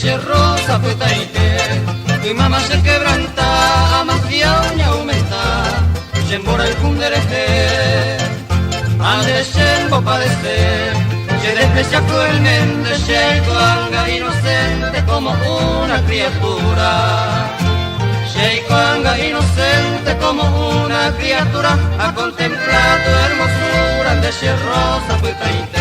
se rosa petaite, tu mamá se quebranta, más uña aumenta, se embora el fundereje, antes se padecer, se desprecia cruelmente, se coanga inocente como una criatura. Sheikanga inocente como una criatura, a contemplar tu hermosura de ese rosa petaite.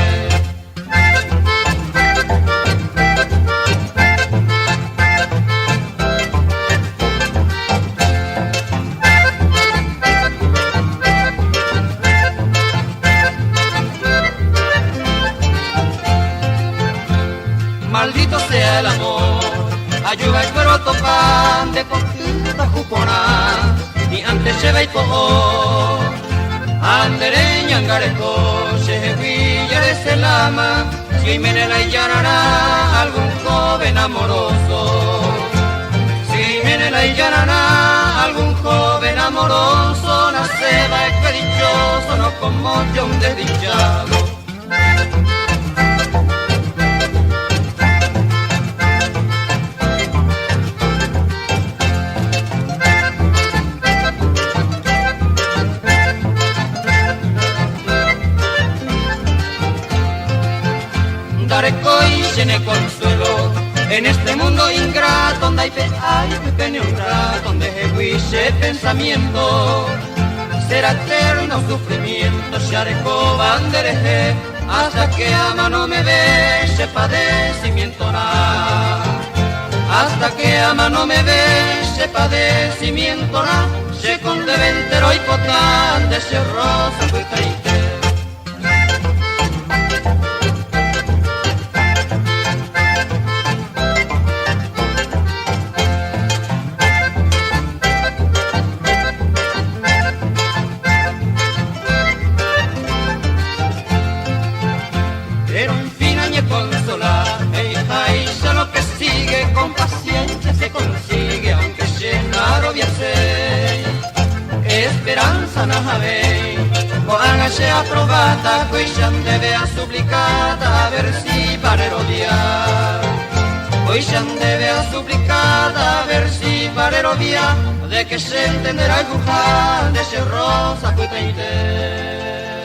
Maldito sea el amor, ayuda el cuero topan de poquita jupona, y antes se ve y poco, andereña angareco, se villa de selama, si menela y llanará algún joven amoroso, si menela y llanará algún joven amoroso, nace va que dichoso, no como yo un desdichado. Y llene consuelo en este mundo ingrato donde hay pequeño un rato donde ese pensamiento será eterno sufrimiento se areco bandereje hasta que ama no me ve ese padecimiento nada hasta que ama no me ve ese padecimiento nada se conde ventero y potante se rosa petaite. Pero en fin añe consolar, hija lo que sigue con paciencia se consigue, aunque llenaro de hacer, esperanza no habe, coan sea aprobata, cuishan debe a suplicata, a ver si para odiar, cuishan debe a suplicata, a ver si para odiar, de que se entenderá el buján de ese rosa petaite.